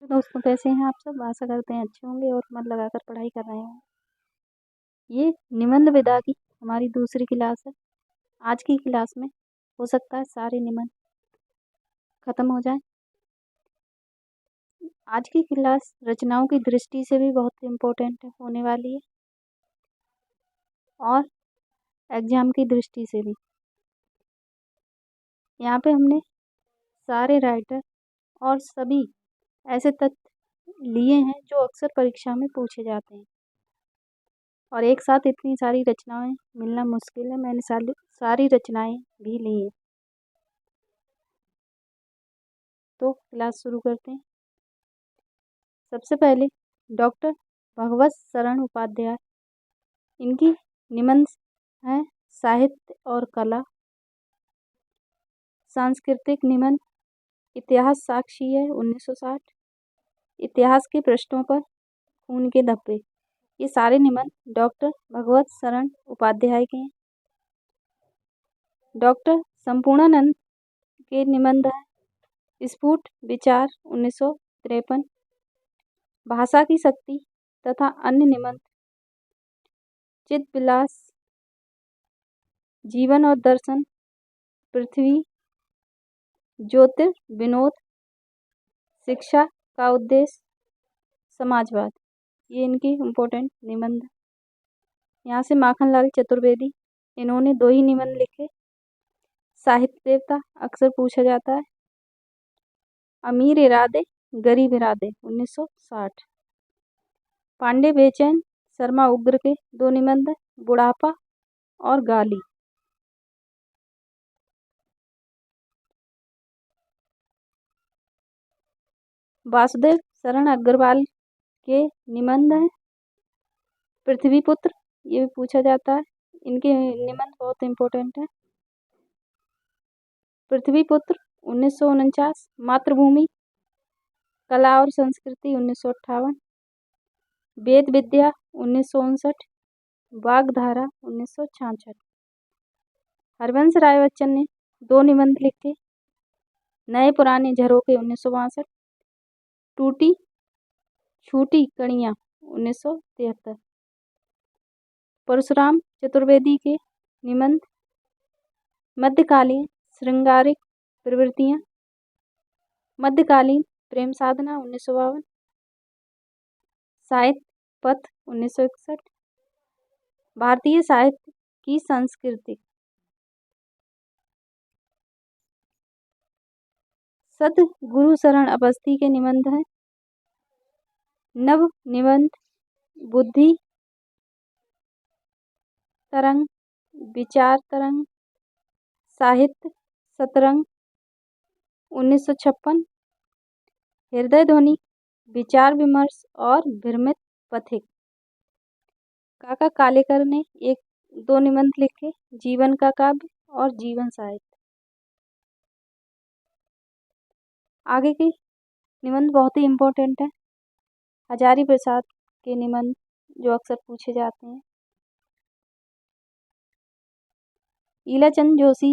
दोस्तों, कैसे हैं आप सब? आशा करते हैं अच्छे होंगे और मन लगाकर पढ़ाई कर रहे हों। ये निबंध विधा की हमारी दूसरी क्लास है। आज की क्लास में हो सकता है सारे निबंध खत्म हो जाएं। आज की क्लास रचनाओं की दृष्टि से भी बहुत इम्पोर्टेंट होने वाली है और एग्जाम की दृष्टि से भी। यहाँ पे हमने सारे राइटर और सभी ऐसे तथ्य लिए हैं जो अक्सर परीक्षा में पूछे जाते हैं, और एक साथ इतनी सारी रचनाएं मिलना मुश्किल है। मैंने सारी रचनाएं भी ली हैं। तो क्लास शुरू करते हैं। सबसे पहले डॉक्टर भगवत शरण उपाध्याय, इनकी निबंध हैं साहित्य और कला, सांस्कृतिक निबंध, इतिहास साक्षी है 1960, इतिहास के पृष्ठों पर खून के धब्बे। ये सारे निबंध डॉक्टर भगवत शरण उपाध्याय के हैं। डॉक्टर संपूर्णानंद के निबंध हैं स्फुट विचार 1953, भाषा की शक्ति तथा अन्य निबंध, चित विलास, जीवन और दर्शन, पृथ्वी, ज्योतिर्विनोद, शिक्षा का उद्देश्य, समाजवाद। ये इनकी इम्पोर्टेंट निबंध। यहाँ से माखनलाल चतुर्वेदी, इन्होंने 2 ही निबंध लिखे। साहित्य देवता अक्सर पूछा जाता है। अमीर इरादे गरीब इरादे 1960। पांडे बेचैन शर्मा उग्र के 2 निबंध, बुढ़ापा और गाली। वासुदेव शरण अग्रवाल के निबंध हैं पृथ्वीपुत्र, ये भी पूछा जाता है। इनके निबंध बहुत इम्पोर्टेंट है। पृथ्वीपुत्र 1949, मातृभूमि, कला और संस्कृति 1958, वेद विद्या 1959, वाग्धारा 1966। हरवंश राय बच्चन ने 2 निबंध लिखे, नए पुराने झरोखे 1962, टूटी छूटी कड़ियाँ 1973। परशुराम चतुर्वेदी के निबंध मध्यकालीन श्रृंगारिक प्रवृत्तियाँ, मध्यकालीन प्रेम साधना 1952, साहित्य पथ 1961, भारतीय साहित्य की संस्कृति। सद्गुरु शरण अवस्थी के निबंध हैं नव निबंध, बुद्धि तरंग, विचार तरंग, साहित्य सतरंग 1956, हृदय ध्वनि, विचार विमर्श और भ्रमित पथिक। काका कालेकर ने 2 निबंध लिखे, जीवन का काव्य और जीवन साहित्य। आगे के निबंध बहुत ही इम्पोर्टेंट है। हजारी प्रसाद के निबंध जो अक्सर पूछे जाते हैं। ईलाचंद जोशी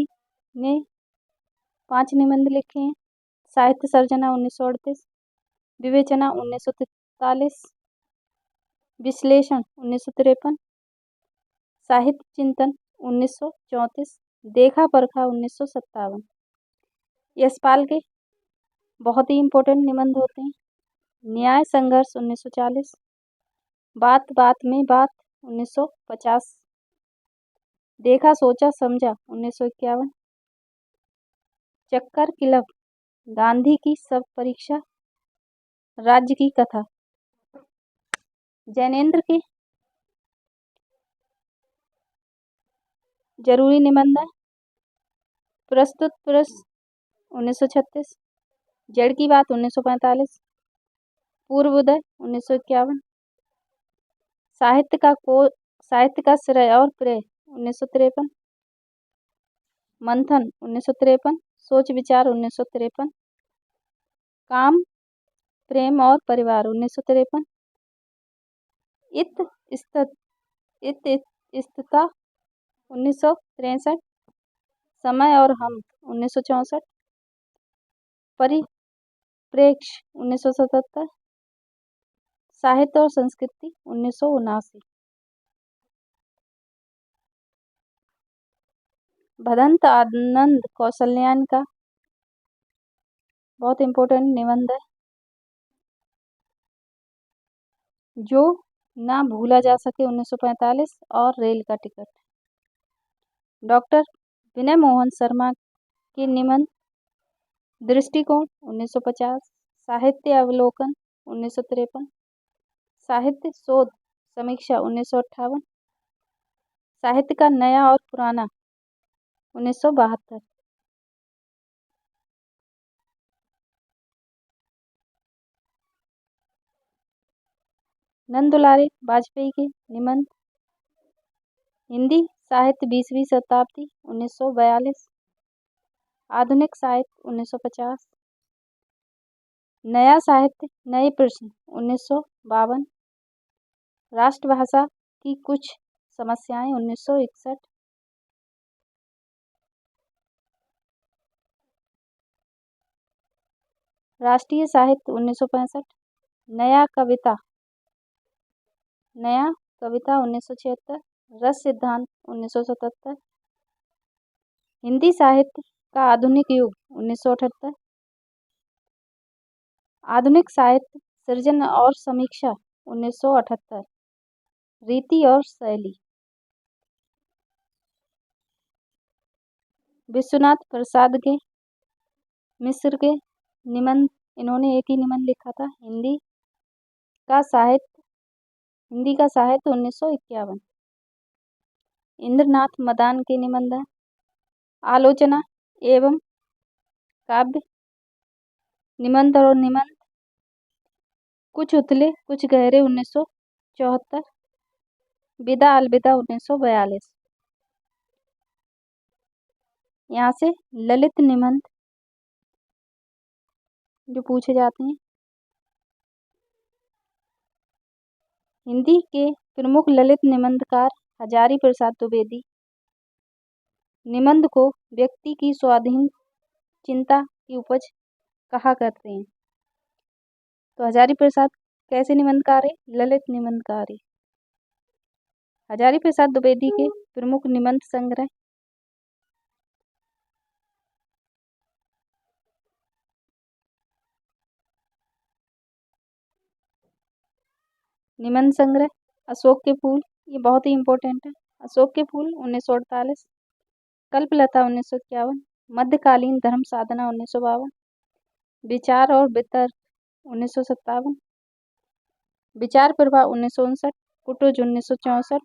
ने 5 निबंध लिखे हैं, साहित्य सर्जना 1938, विवेचना 1943, विश्लेषण 1953, साहित्य चिंतन 1934, देखा परखा 1957। यशपाल के बहुत ही इम्पोर्टेंट निबंध होते हैं। न्याय संघर्ष 1940, बात बात में बात 1950, देखा सोचा समझा 1951, चक्कर क्लब, गांधी की सब परीक्षा, राज्य की कथा। जैनेन्द्र के जरूरी निबंध है प्रस्तुत प्रश्न 1936, जड़ की बात 1945, पूर्वोदय 1951, साहित्य का श्रेय और प्रेय 1953, मंथन 1953, सोच विचार 1953, काम प्रेम और परिवार 1953, इत्तता 1963, समय और हम 1964, प्रेक्ष 1977, साहित्य और संस्कृति 1979। भदंत आनंद कौशल्यान का बहुत इंपॉर्टेंट निबंध है। जो ना भूला जा सके 1945 और रेल का टिकट। डॉक्टर विनय मोहन शर्मा के निबंध दृष्टिकोण 1950, साहित्य अवलोकन 1953, साहित्य शोध समीक्षा 1958, साहित्य का नया और पुराना 1972। नंदुलारे वाजपेयी के निबंध हिंदी साहित्य 20वीं शताब्दी 1942, आधुनिक साहित्य 1950, नया साहित्य नए प्रश्न 1952, राष्ट्रभाषा की कुछ समस्याएं 1961, राष्ट्रीय साहित्य 1965, नया कविता 1976, रस सिद्धांत 1977, हिंदी साहित्य का आधुनिक युग 1978, आधुनिक साहित्य सृजन और समीक्षा 1978, रीति और शैली। विश्वनाथ प्रसाद के मिश्र के निबंध, इन्होंने एक ही निबंध लिखा था। हिंदी का साहित्य 1951। इंद्रनाथ मदान के निबंध है आलोचना एवं काव्य, निबंध और निबंध कुछ उथले कुछ गहरे 1974, विदा अलविदा 1942। यहाँ से ललित निबंध जो पूछे जाते हैं। हिंदी के प्रमुख ललित निबंधकार हजारी प्रसाद द्विवेदी निबंध को व्यक्ति की स्वाधीन चिंता की उपज कहा करते हैं। तो हजारी प्रसाद कैसे निबंधकार है? ललित निबंधकार है। हजारी प्रसाद द्विवेदी के प्रमुख निबंध संग्रह निबंध संग्रह अशोक के फूल, ये बहुत ही इम्पोर्टेंट है। अशोक के फूल 1948, कल्पलता 1951, मध्यकालीन धर्म साधना 1952, विचार और वितर्क 1957, विचार प्रवाह 1959, कुटुज 1964,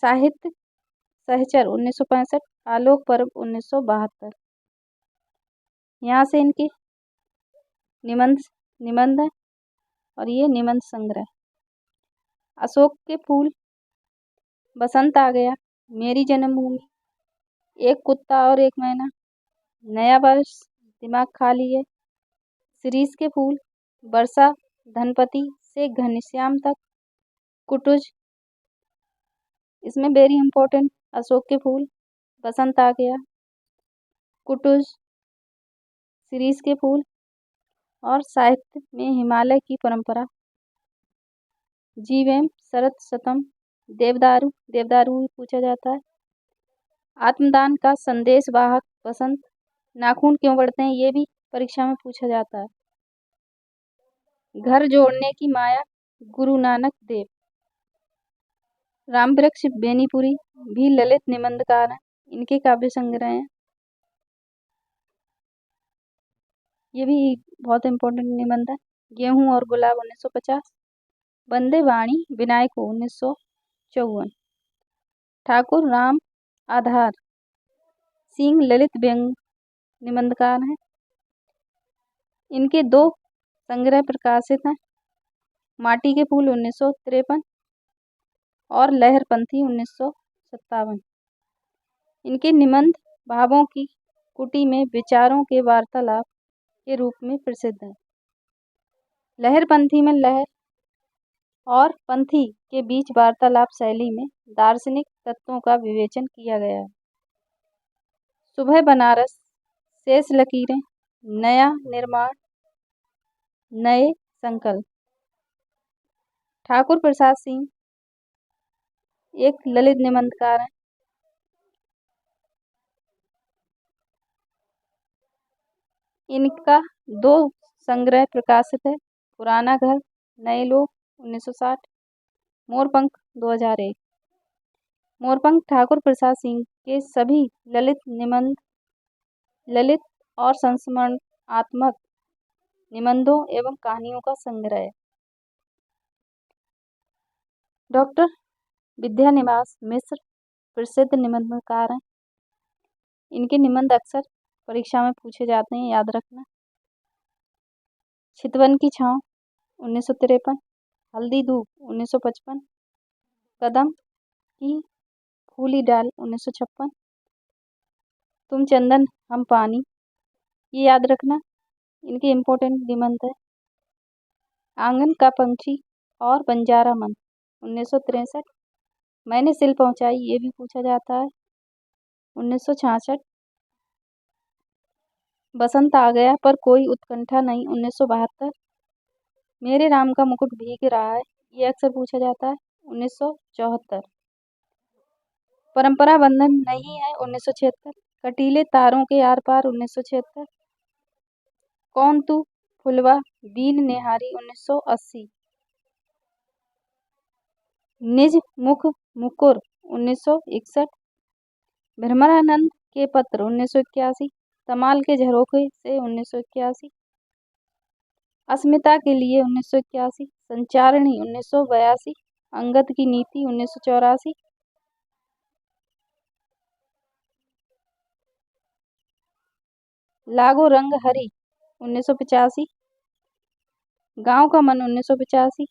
साहित्य सहचर 1965, आलोक पर्व 1972। यहाँ से इनके निबंध है और ये निबंध संग्रह। अशोक के फूल, बसंत आ गया, मेरी जन्मभूमि, एक कुत्ता और एक मैना, नया वर्ष, दिमाग खाली है, शिरीष के फूल, वर्षा, धनपति से घनश्याम तक, कुटुज। इसमें वेरी इंपॉर्टेंट अशोक के फूल, बसंत आ गया, कुटुज, शिरीष के फूल और साहित्य में हिमालय की परंपरा, जीवेम, शरत शतम, देवदारू भी पूछा जाता है, आत्मदान का संदेश वाहक, बसंत, नाखून क्यों बढ़ते हैं ये भी परीक्षा में पूछा जाता है, घर जोड़ने की माया, गुरु नानक देव। रामवृक्ष बेनीपुरी भी ललित निबंधकार हैं, इनके काव्य संग्रह हैं। ये भी बहुत इंपॉर्टेंट निबंध है। गेहूं और गुलाब 1950, वंदे वाणी विनायक 1954, ठाकुर राम आधार सिंह ललित व्यंग निबंधकार हैं। इनके 2 संग्रह प्रकाशित हैं, माटी के फूल 1953 और लहरपंथी 1957। इनके निबंध भावों की कुटी में विचारों के वार्तालाप के रूप में प्रसिद्ध है। लहरपंथी में लहर और पंथी के बीच वार्तालाप शैली में दार्शनिक तत्वों का विवेचन किया गया है। सुबह बनारस, शेष लकीरें, नया निर्माण, नए संकल्प। ठाकुर प्रसाद सिंह एक ललित निबंधकार हैं। इनका 2 संग्रह प्रकाशित है, पुराना घर, नए लोग 1960, मोरपंख 2001। मोरपंख ठाकुर प्रसाद सिंह के सभी ललित निबंध, ललित और संस्मरणात्मक निबंधों एवं कहानियों का संग्रह है। डॉक्टर विद्यानिवास मिश्र प्रसिद्ध निबंधकार हैं। इनके निबंध अक्सर परीक्षा में पूछे जाते हैं, याद रखना। चितवन की छाँव 1953, हल्दी धूप 1955, कदम की फूली डाल 1956, तुम चंदन हम पानी, ये याद रखना। इनके इम्पोर्टेंट निबंध है। आंगन का पंछी और बंजारा मन 1963, मैंने सिल पहुंचाई, ये भी पूछा जाता है 1966, बसंत आ गया पर कोई उत्कंठा नहीं 1972, मेरे राम का मुकुट भीग रहा है, ये अक्सर पूछा जाता है 1974, परंपरा बंधन नहीं है 1976, कटीले तारों के आर पार 1976, कौन तू फुलवा बीन नेहारी 1980, निज मुख मुकुर 1961, भ्रमरानंद के पत्र 1981, तमाल के झरोखे से 1981, अस्मिता के लिए 1981, संचारणी 1982, अंगद की नीति 1984, लागो रंग हरी 1985, गांव का मन 1985,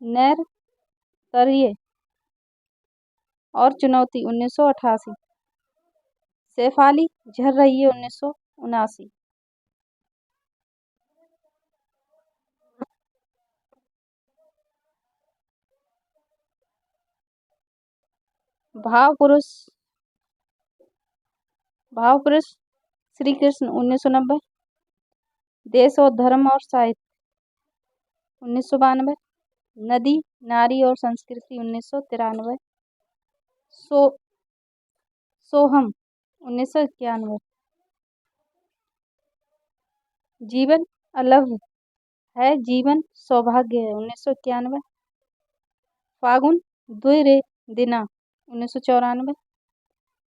नैर तरिये और चुनौती 1988, शेफाली झर रही है 1979, भाव पुरुष श्री कृष्ण 1990, देश और धर्म और साहित्य 1992, नदी नारी और संस्कृति 1993, सोहम 1991, जीवन अलभ है जीवन सौभाग्य है 1991, फागुन द्विरे दिना 1994,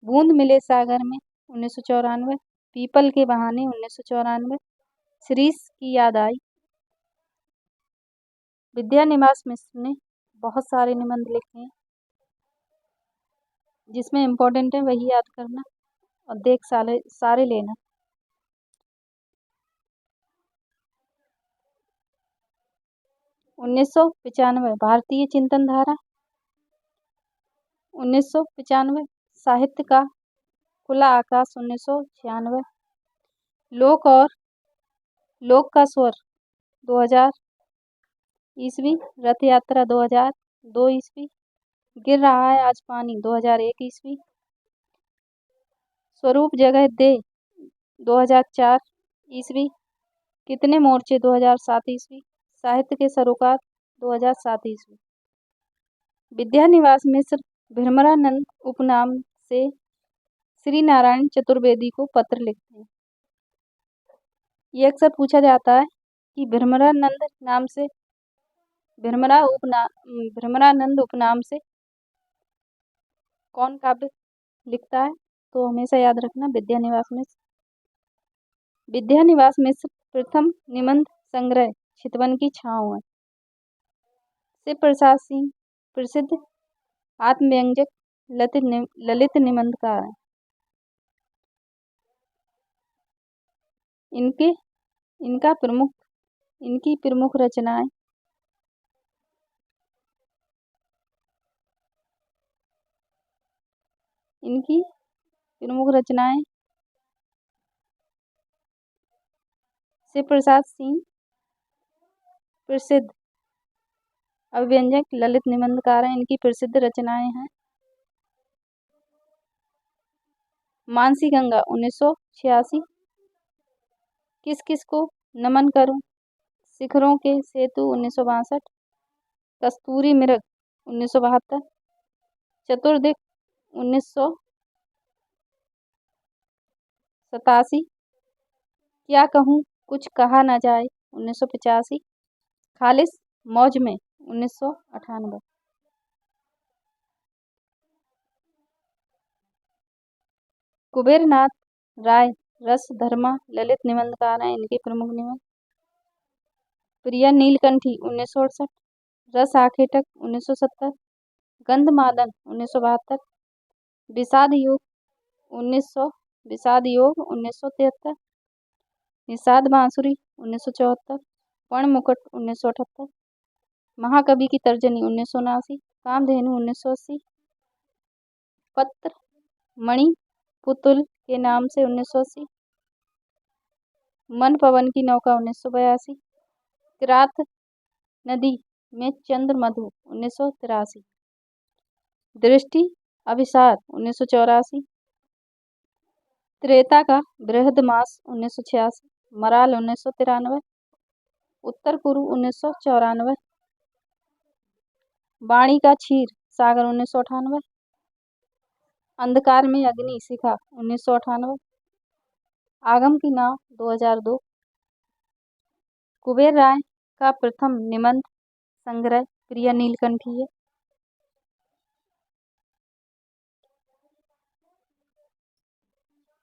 बूंद मिले सागर में 1994, पीपल के बहाने 1994, श्रीश की याद आई। विद्यानिवास मिश्र ने बहुत सारे निबंध लिखे हैं, जिसमें इम्पोर्टेंट है वही याद करना और देख सारे लेना। उन्नीस सौ 95 भारतीय चिंतन धारा, 1995 साहित्य का खुला आकाश, 1996 लोक का स्वर 2000 ईस्वी, रथ यात्रा 2002 ईस्वी, गिर रहा है आज पानी 2001 ईस्वी, स्वरूप जगह दे 2004 ईस्वी, कितने मोर्चे 2007 ईस्वी, साहित्य के सरोकार 2007 ईस्वी। विद्यानिवास मिश्र भ्रमरानंद उपनाम से श्री नारायण चतुर्वेदी को पत्र लिखते हैं। ये अक्सर पूछा जाता है कि भ्रमरानंद नाम से भ्रमरानंद उपनाम से कौन काव्य लिखता है, तो हमेशा याद रखना विद्यानिवास मिश्र। विद्यानिवास मिश्र प्रथम निबंध संग्रह चितवन की छाँव है। शिव प्रसाद सिंह प्रसिद्ध आत्मव्यंजक ललित निबंधकार हैं। इनकी प्रमुख रचनाएं शिव प्रसाद सिंह प्रसिद्ध अभिव्यंजक ललित निबंधकार हैं। इनकी प्रसिद्ध रचनाएं हैं मानसी गंगा 1986। किस किस को नमन करूं, शिखरों के सेतु 1962। कस्तूरी मृग 1972। चतुर्दिक 1987। क्या कहूँ कुछ कहा न जाए 1985। खालिस मौज में 1998। कुबेरनाथ राय रस धर्मा ललित निबंधकार हैं, इनके प्रमुख निबंध। प्रिया नीलकंठी 1968। रस आखेटक 1970। गंधमादन 1972। विषाद योग 1973। निषाद बांसुरी 1974। पर्ण मुकुट 1978। महाकवि की तर्जनी 1979। कामधेनु 1980। पत्र मणि पुतुल के नाम से 1980। मन पवन की नौका 1982। किरात नदी में चंद्र मधु 1983। दृष्टि अभिसार 1984। त्रेता का बृहद मास 1986। मराल 1993। उत्तर कुरु 1994। वाणी का क्षीर सागर 1998। अंधकार में अग्नि शिखा 1998। आगम की नाव 2002। कुबेर राय का प्रथम निबंध संग्रह प्रिया नीलकंठी है।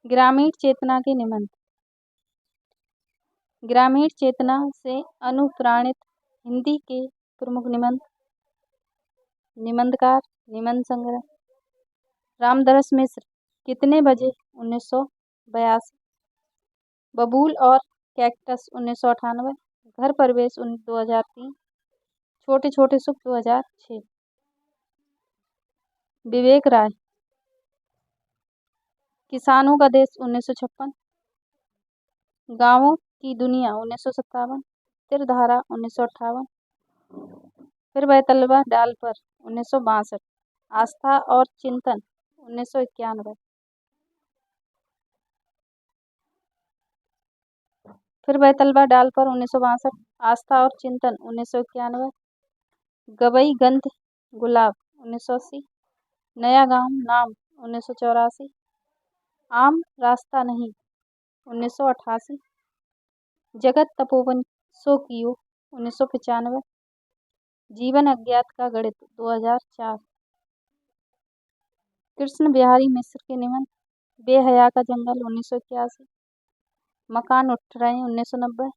ग्रामीण चेतना के निबंध। ग्रामीण चेतना से अनुप्राणित हिंदी के प्रमुख निबंध। निबंधकार निबंध संग्रह। रामदरस मिश्र कितने बजे 1982। बबूल और कैक्टस 1998। घर प्रवेश 2003। छोटे छोटे सुख 2006। विवेक राय किसानों का देश 1956। गांवों की दुनिया 1957। त्रिधारा 1958। फिर बैतलवा डाल पर 1962। आस्था और चिंतन 1991। फिर बैतलवा डाल पर 1962। आस्था और चिंतन 1991। गवई गंध गुलाब 1980। नया गांव नाम 1984। आम रास्ता नहीं 1988। जगत तपोवन सो कियो 1995। जीवन अज्ञात का गणित 2004। कृष्ण बिहारी मिश्र के निबंध। बेहया का जंगल 1981। मकान उठ रहे 1990।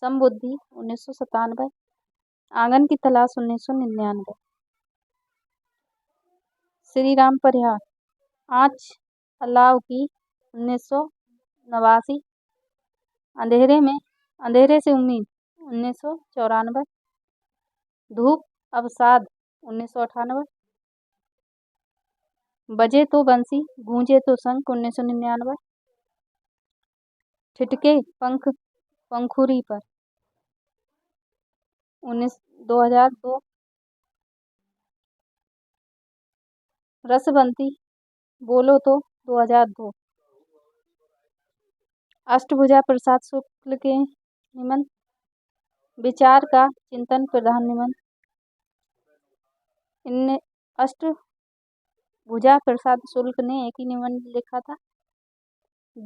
समबुद्धि 1997। आंगन की तलाश 1999। श्री राम परिहार आँच अलाव की 1989। अंधेरे से उम्मीद 1994। धूप अवसाद 1998। बजे तो बंसी गूंजे तो शंख 1999। ठिठके पंख पंखुरी पर 2002। रसवंती बोलो तो 2002। अष्टभुजा प्रसाद शुक्ल के निबंध। विचार का चिंतन प्रधान निबंध। इनने अष्टभुजा प्रसाद शुक्ल ने एक ही निबंध लिखा था।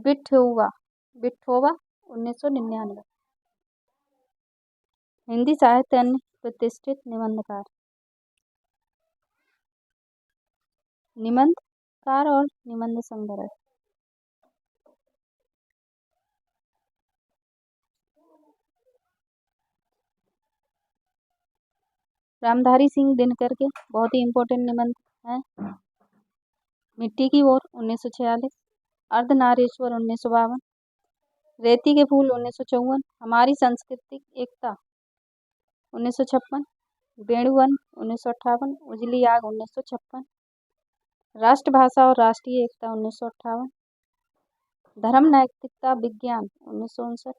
बिठोवा 1999। हिंदी साहित्य अन्य प्रतिष्ठित निबंधकार। निबंधकार और निबंध संग्रह। रामधारी सिंह दिनकर के बहुत ही इम्पोर्टेंट निबंध हैं। मिट्टी की ओर 1946। अर्धनारीश्वर 1952। रेती के फूल 1954। हमारी सांस्कृतिक एकता 1956। वेणुवन 1958। उजली आग 1956। राष्ट्रभाषा और राष्ट्रीय एकता 1958। धर्म नैतिकता विज्ञान 1959।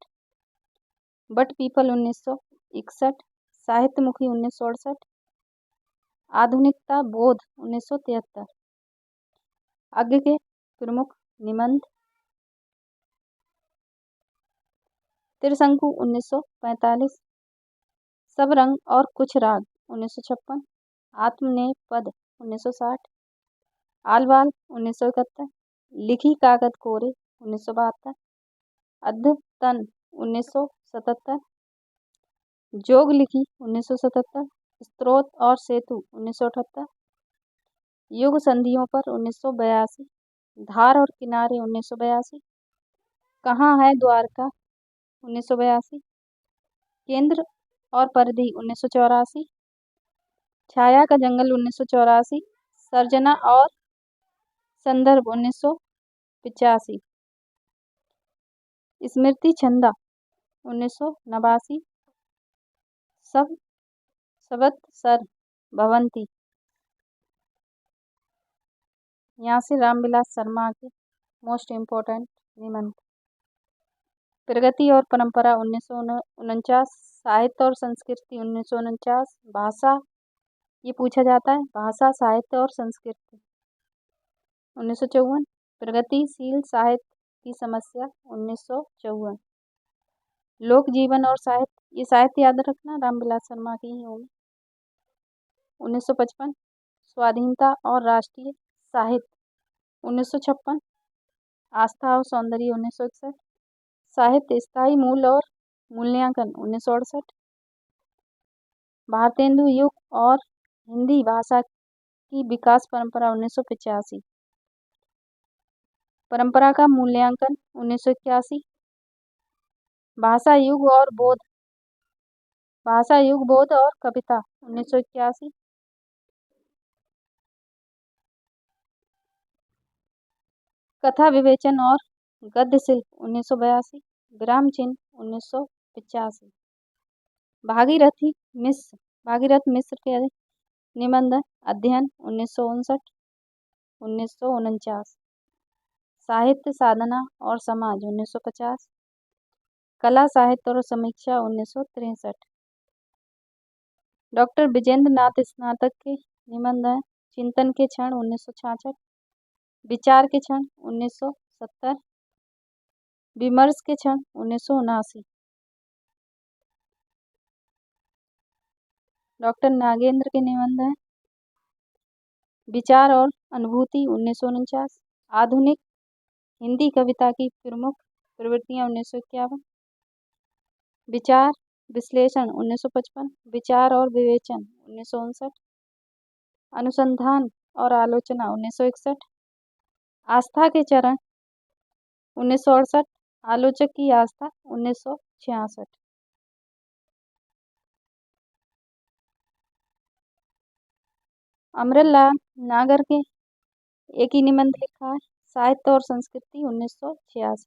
But people 1961। साहित्यमुखी 1968। आधुनिकता बोध 1973। अज्ञ के प्रमुख निबंध। त्रिशंकु 1945, सब रंग और कुछ राग 1956, आत्मनेपद 1960, आलवाल 1971, लिखी कागज कोरे 1972, अद्यतन 1977, जोग लिखी 1977, स्त्रोत और सेतु 1978, युग संधियों पर 1982, धार और किनारे 1982, कहाँ है द्वारका 1982, केंद्र और परिधि 1984, छाया का जंगल 1984, सर्जना और संदर्भ 1985, स्मृति छंदा 1989, सब सर भवंती। यहाँ से रामविलास शर्मा के मोस्ट इम्पोर्टेंट निबंध। प्रगति और परंपरा 1949, साहित्य और संस्कृति 1949, भाषा ये पूछा जाता है, भाषा साहित्य और संस्कृति 1954, प्रगतिशील साहित्य की समस्या 1954, लोक जीवन और साहित्य ये साहित्य याद रखना रामविलास शर्मा की ही होंगे 1955, स्वाधीनता और राष्ट्रीय साहित्य 1956, आस्था और सौंदर्य 1961, साहित्य स्थायी मूल और मूल्यांकन 1968, भारतेंदु युग और हिंदी भाषा की विकास परंपरा 1985, परंपरा का मूल्यांकन 1981, भाषा युग बोध और कविता 1981, कथा विवेचन और गद्य शिल्प 1982, विराम चिन्ह 1985, भागीरथ मिश्र के निबंध अध्ययन 1959, 1949, साहित्य साधना और समाज 1950, कला साहित्य और समीक्षा 1963, डॉक्टर विजेंद्र नाथ स्नातक के निबंध है चिंतन के क्षण 1966, विचार के क्षण 1970, विमर्श के क्षण 1979, डॉक्टर नागेंद्र के निबंध है विचार और अनुभूति 1949, आधुनिक हिंदी कविता की प्रमुख प्रवृत्तियां 1951, विचार विश्लेषण 1955, विचार और विवेचन 1959, अनुसंधान और आलोचना 1961, आस्था के चरण 1968, आलोचक की आस्था 1966, अमरलाल नागर के एक ही निबंध लिखा है साहित्य और संस्कृति 1986,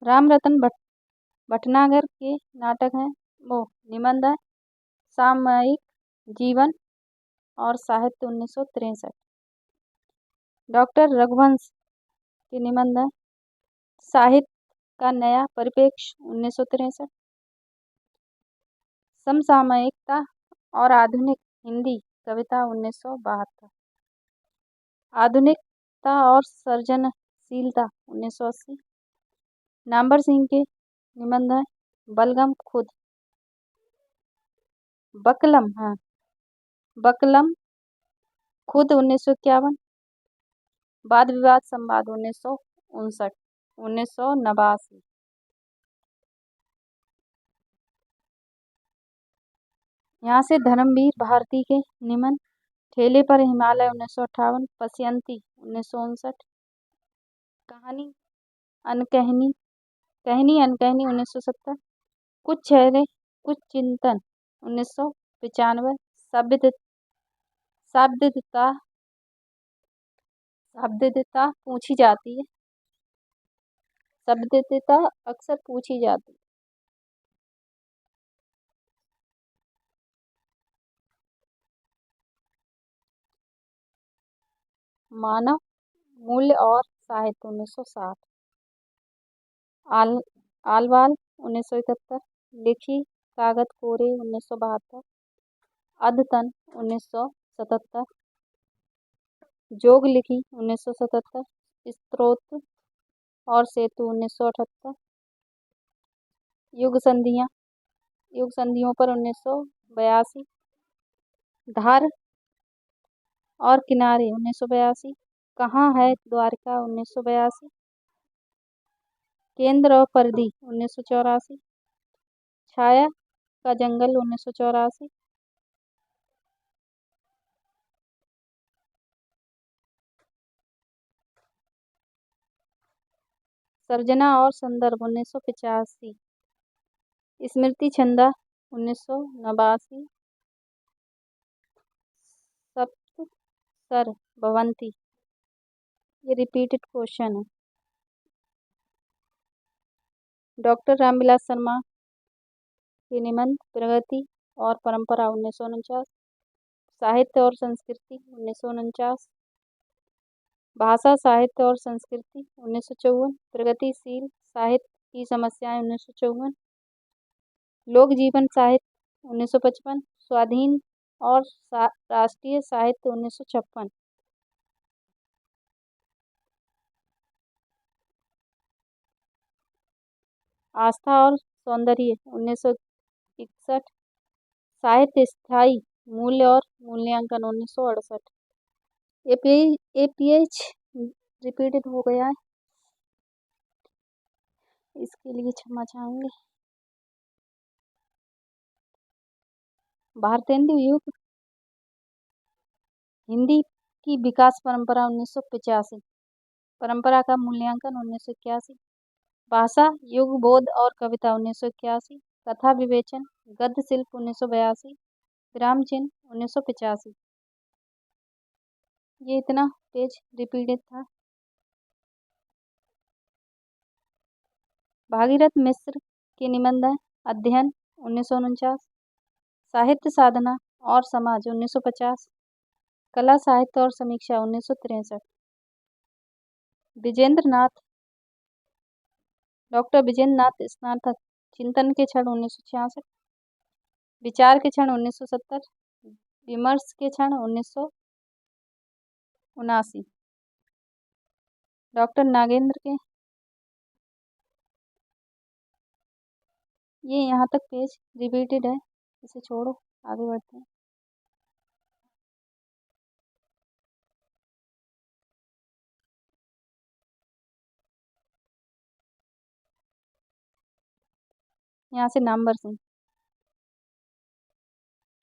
राम रतन भटनागर के नाटक हैं निबंध है सामयिक जीवन और साहित्य 1963, डॉक्टर रघुवंश के निबंध है साहित्य का नया परिप्रेक्ष्य 1963, समसामयिकता और आधुनिक हिंदी कविता 1972, आधुनिकता और सृजनशीलता 1980, नाम्बर सिंह के निबंध है बलगम खुद 1951, वाद विवाद संवाद 1959, 1989, यहाँ से धर्मवीर भारती के निबंध ठेले पर हिमालय 1958, पश्यंती 1959, कहनी अनकहनी 1970, कुछ चेहरे कुछ चिंतन 1995, शाब्दिकता पूछी जाती है, शाब्दिकता अक्सर पूछी जाती है, मानव मूल्य और साहित्य 1960, आलवाल 1971, लिखी कागज कोरे 1972, अद्यतन 1977, जोग लिखी 1977, स्त्रोत और सेतु 1978। युग संधियों पर 1982। धार और किनारे 1982। कहाँ है द्वारका 1982। केंद्र और परिधि 1984। छाया का जंगल 1984। सर्जना और संदर्भ 1985। स्मृति छंदा 1989। सप्त सर भवंती, ये रिपीटेड क्वेश्चन है। डॉक्टर रामविलास शर्मा के निबंध प्रगति और परंपरा 1949। साहित्य और संस्कृति 1949। भाषा साहित्य और संस्कृति 1954। प्रगतिशील साहित्य की समस्याएं 1954। लोक जीवन साहित्य 1955। स्वाधीन और राष्ट्रीय साहित्य 1956। आस्था और सौंदर्य 1961। साहित्य स्थायी मूल्य और मूल्यांकन 1968। एपीएच रिपीटेड हो गया है, इसके लिए क्षमा चाहूंगी। भारतेंदु युग हिंदी की विकास परंपरा 1985। परंपरा का मूल्यांकन 1981। भाषा युग बोध और कविता 1981। कथा विवेचन गद्य शिल्प 1982। विराम चिन्ह 1985। ये इतना पेज रिपीटेड था। भागीरथ मिश्र के निबंध है अध्ययन 1949। साहित्य साधना और समाज 1950। कला साहित्य और समीक्षा 1963। डॉक्टर विजेंद्र नाथ स्नातक चिंतन के क्षण 1966। विचार के क्षण 1970। विमर्श के क्षण 1979। डॉक्टर नागेंद्र के ये यहाँ तक पेज रिपीटेड है, इसे छोड़ो आगे बढ़ते हैं। यहाँ से नंबर से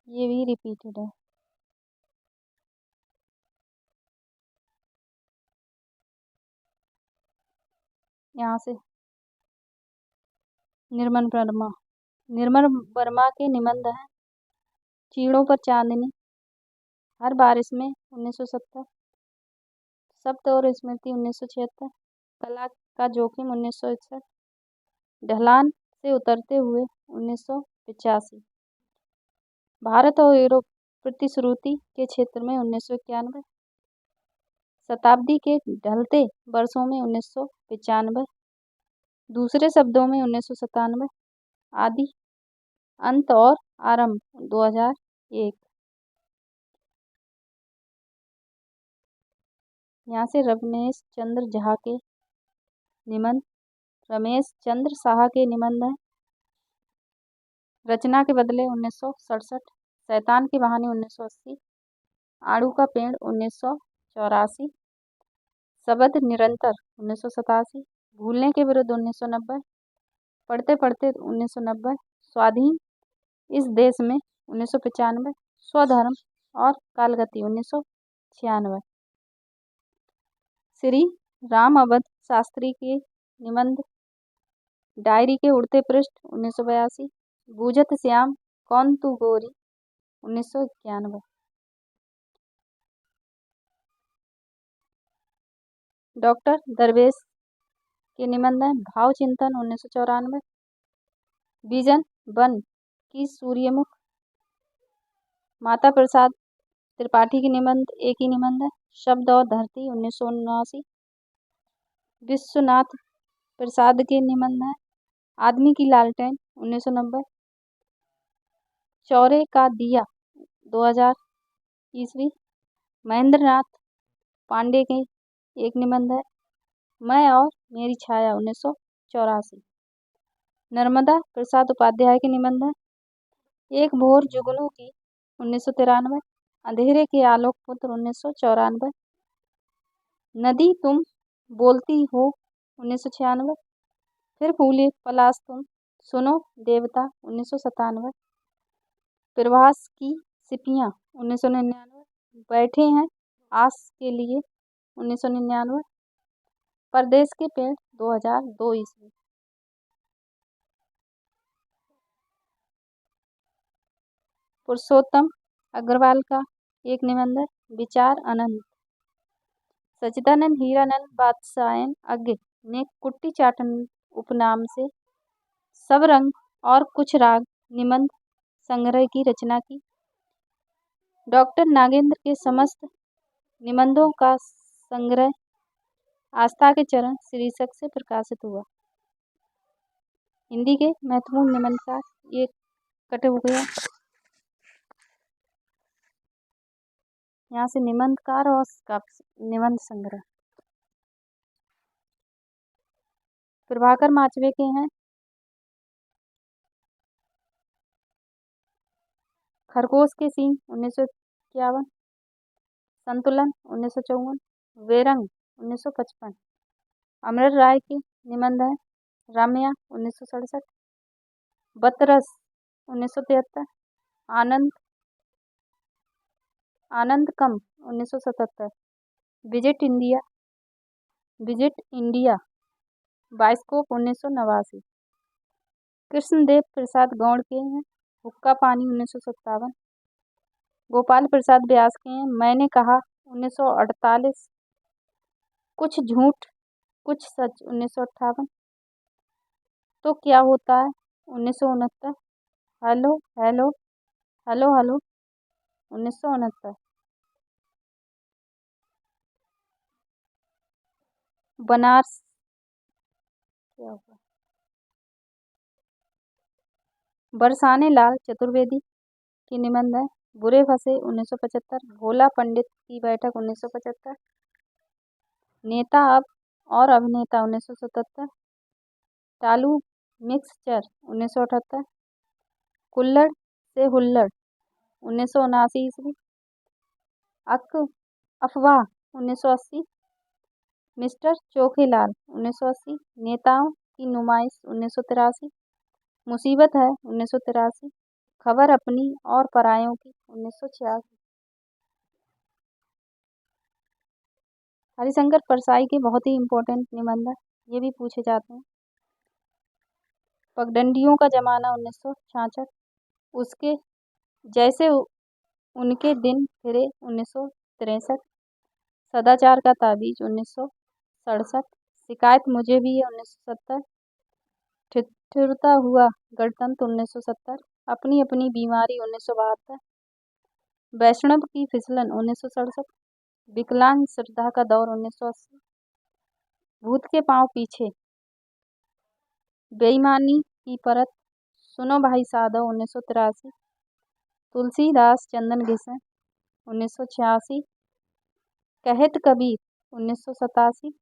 ये भी रिपीटेड है। यहाँ से निर्मल वर्मा के निबंध है चीड़ों पर चांदनी, हर बारिश में 1970। शब्द और स्मृति 1976। कला का जोखिम 1961। ढलान से उतरते हुए 1985। भारत और यूरोप प्रतिश्रुति के क्षेत्र में 1991। शताब्दी के ढलते वर्षों में 1995। दूसरे शब्दों में 1997। आदि अंत और आरंभ 2001। यहाँ से रमेश चंद्र झा के निबंध रमेश चंद्र शाह के निबंध है रचना के बदले 1967। शैतान की कहानी 1980। आड़ू का पेड़ 1984। शब्द निरंतर 1987। भूलने के विरुद्ध 1990। पढ़ते पढ़ते 1990। स्वाधीन इस देश में 1995। स्वधर्म और कालगति 1996। श्री राम अवध शास्त्री के निबंध डायरी के उड़ते पृष्ठ 1982। बूझत श्याम कौन तू गोरी 1991। डॉक्टर दरवेश के निबंध है भाव चिंतन 1994। विजन वन की सूर्यमुख माता प्रसाद त्रिपाठी के निबंध एक ही निबंध है शब्द और धरती 1979। विश्वनाथ प्रसाद के निबंध है आदमी की लालटेन 1990। चौरे का दिया 2000 ईस्वी। महेंद्र नाथ पांडे के एक निबंध है मैं और मेरी छाया 1984। नर्मदा प्रसाद उपाध्याय के निबंध है। एक भोर जुगनू की 1993। अंधेरे के आलोक पुत्र 1994। नदी तुम बोलती हो 1996। फिर फूले पलाश तुम सुनो देवता 1997। प्रवास की सिपियाँ 1999। बैठे हैं आस के लिए 1999। परदेश के पेड़ 2002 ईस्वी। पुरुषोत्तम अग्रवाल का एक निबंध है, विचार अनंत। सच्चिदानंद हीरानंद बादशायन अज्ञ ने कुट्टी चाटन उपनाम से सब रंग और कुछ राग निबंध संग्रह की रचना की। डॉक्टर नागेंद्र के समस्त निबंधों का संग्रह आस्था के चरण शीर्षक से प्रकाशित हुआ। हिंदी के महत्वपूर्ण निबंधकार ये कटे हो गया। यहाँ से निबंधकार और निबंध संग्रह प्रभाकर माचवे के हैं। खरगोश के सींग 1951। संतुलन 1954। वेरंग 1955। अमर राय के निबंध है। रामया 1967। बतरस 1973। आनंद आनंद कम 1977। Visit India bioscope 1989। कृष्णदेव प्रसाद गौड़ के हैं। हुक्का पानी 1957। गोपाल प्रसाद व्यास के हैं। मैंने कहा 1948। कुछ झूठ कुछ सच 1958। तो क्या होता है 1969। Hello hello hello hello 1969। Banaras क्या होगा। बरसाने लाल चतुर्वेदी की निबंध है। बुरे फंसे 1975। भोला पंडित की बैठक 1975। नेता अब और अभिनेता 1977। टालू मिक्सचर 1978। कुल्लड़ से हुल्लड़ 1979 ईस्वी। अफवाह 1980। मिस्टर चोखेलाल 1980। नेताओं की नुमाइश 1983। मुसीबत है 1983। खबर अपनी और परायों की 1986। हरिशंकर परसाई के बहुत ही इम्पोर्टेंट निबंध है, ये भी पूछे जाते हैं। पगडंडियों का जमाना 1966। उसके जैसे उनके दिन फिरे 1963। सदाचार का ताबीज 1967। शिकायत मुझे भी है 1970। ठिठुरता हुआ गणतंत्र 1970। अपनी अपनी बीमारी 1972। वैष्णव की फिसलन 1967। विकलांग श्रद्धा का दौर 1980। भूत के पांव पीछे बेईमानी की परत सुनो भाई साधव 1983। तुलसीदास चंदन घिसे 1986। कहत कबीर 1987।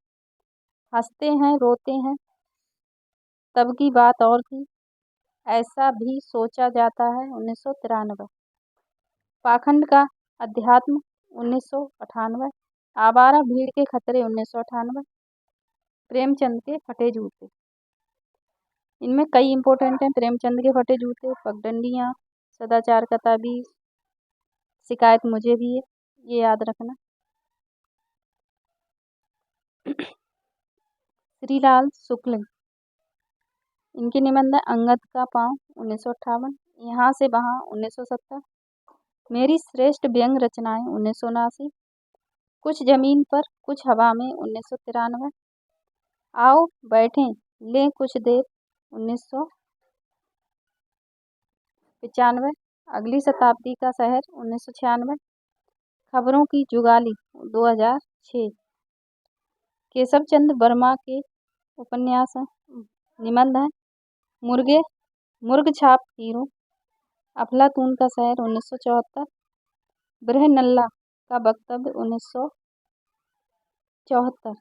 हंसते हैं रोते हैं तब की बात और थी, ऐसा भी सोचा जाता है 1993। पाखंड का अध्यात्म 1998। आवारा भीड़ के खतरे 1998। प्रेमचंद के फटे जूते। इनमें कई इंपॉर्टेंट हैं। प्रेमचंद के फटे जूते, पगडंडियाँ, सदाचार का ताबीज, शिकायत मुझे भी है, ये याद रखना। श्रीलाल शुक्ल इनके निबंध है। अंगद का पाँव 1958। यहाँ से वहाँ 1970। मेरी श्रेष्ठ व्यंग रचनाएं 1979। कुछ जमीन पर कुछ हवा में 1993। आओ बैठें लें कुछ देर 1995। अगली शताब्दी का शहर 1996। खबरों की जुगाली 2006। केशव चंद्र वर्मा के उपन्यास निबंध है। मुर्ग छाप हीरो, अफलातून का शहर 1974। बृहन्नला का वक्तव्य 1974।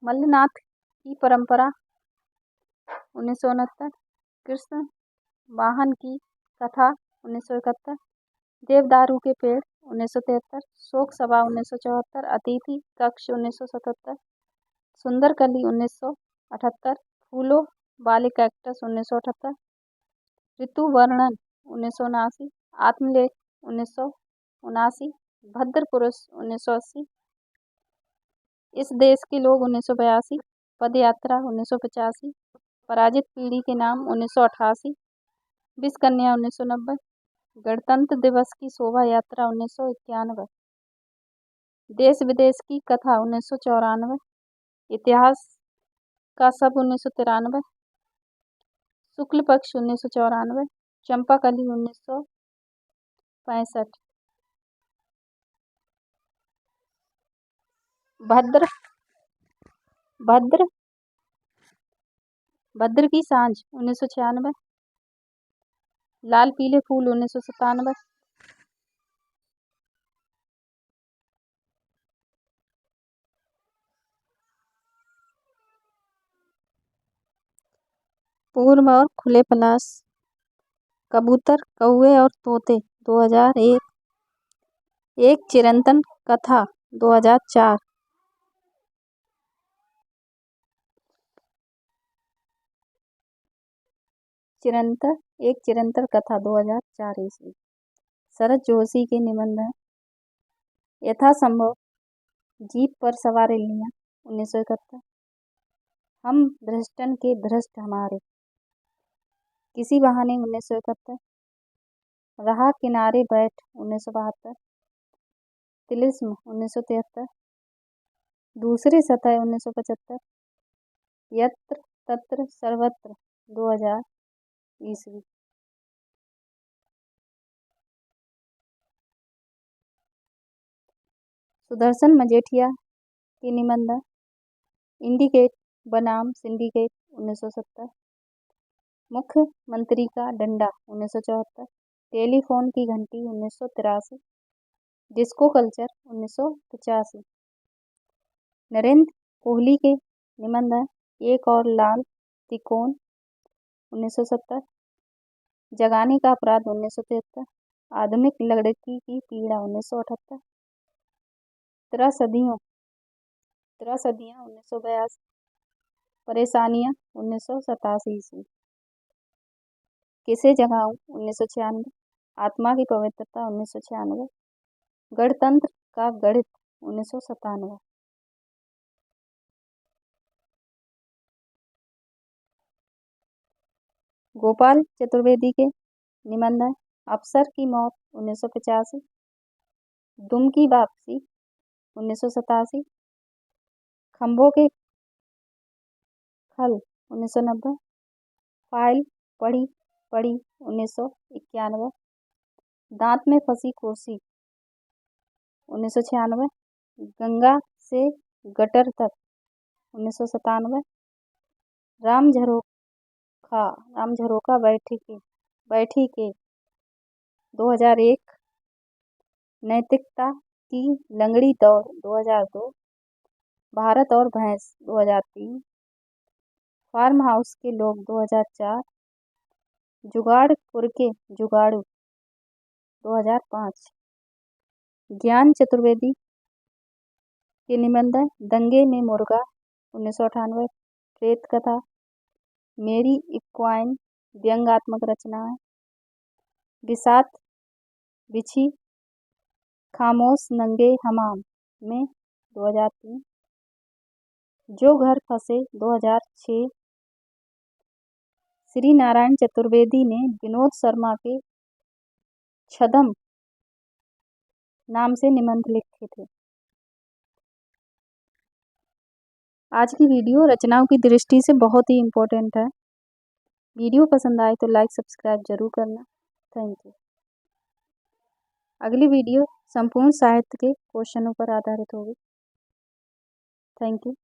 मल्लनाथ की परंपरा 1969, कृष्ण वाहन की कथा 1971, देवदारू के पेड़ 1973, शोक सभा 1974, अतिथि कक्ष 1977, सुंदरकली 1978, फूलों वाले कैक्टस 1978, ऋतु वर्णन 1979, आत्मलेख 1979, भद्र पुरुष 1980, इस देश के लोग 1982, पदयात्रा 1985, पराजित पीढ़ी के नाम 1988, विश्व कन्या 1990, गणतंत्र दिवस की शोभा यात्रा 1991, देश विदेश की कथा 1994, इतिहास का सब 1993, शुक्ल पक्ष 1994, चंपाकली 1965, भद्र की सांझ 1996, लाल पीले फूल 1997, पूर्व और खुले पलाश, कबूतर कौवे और तोते 2001, एक चिरंतन कथा 2004, एक चिरंतन कथा 2004 ईस्वी, शरद जोशी के निबंध हैं। यथासंभव जीप पर सवार एलियां 1971, हम भ्रष्टन के भ्रष्ट हमारे, किसी बहाने 1971, रहा किनारे बैठ 1972, तिलिस्म 1973, दूसरी सतह 1975, यत्र तत्र सर्वत्र 2000 ईस्वी। सुदर्शन मजेठिया के निबंध, इंडिकेट बनाम सिंडिकेट 1970, मुख्यमंत्री का डंडा 1974, टेलीफोन की घंटी 1983, डिस्को कल्चर 1985, नरेंद्र कोहली के निबंध हैं। एक और लाल तिकोन 1970, जगाने का अपराध 1973, आधुनिक लड़की की पीड़ा 1978, त्रसदियाँ 1982, परेशानियाँ 1987 ईस्वी, किसे जगाऊं 1996, आत्मा की पवित्रता 1996, गणतंत्र का गणित 1997। गोपाल चतुर्वेदी के निबंध हैं। अफसर की मौत 1985, दुम की वापसी 1987, खंभों के खल 1990, फाइल पढ़ी 1991, दांत में फंसी कुर्सी 1996, गंगा से गटर तक 1997, राम झरोखा बैठी के 2001, नैतिकता की लंगड़ी दौड़ 2002, भारत और भैंस 2003, फार्म हाउस के लोग 2004, जुगाड़पुर के जुगाड़ू 2005, ज्ञान चतुर्वेदी के निबंध हैं। दंगे में मुर्गा 1998, प्रेत कथा, मेरी इक्वाइन व्यंग्यात्मक रचनाएं, बिसात बिछी खामोश नंगे हमाम में 2003, जो घर फंसे 2006, श्री नारायण चतुर्वेदी ने विनोद शर्मा के छद्म नाम से निबंध लिखे थे। आज की वीडियो रचनाओं की दृष्टि से बहुत ही इम्पोर्टेंट है। वीडियो पसंद आए तो लाइक सब्सक्राइब जरूर करना। Thank you. अगली वीडियो संपूर्ण साहित्य के क्वेश्चनों पर आधारित होगी। Thank you.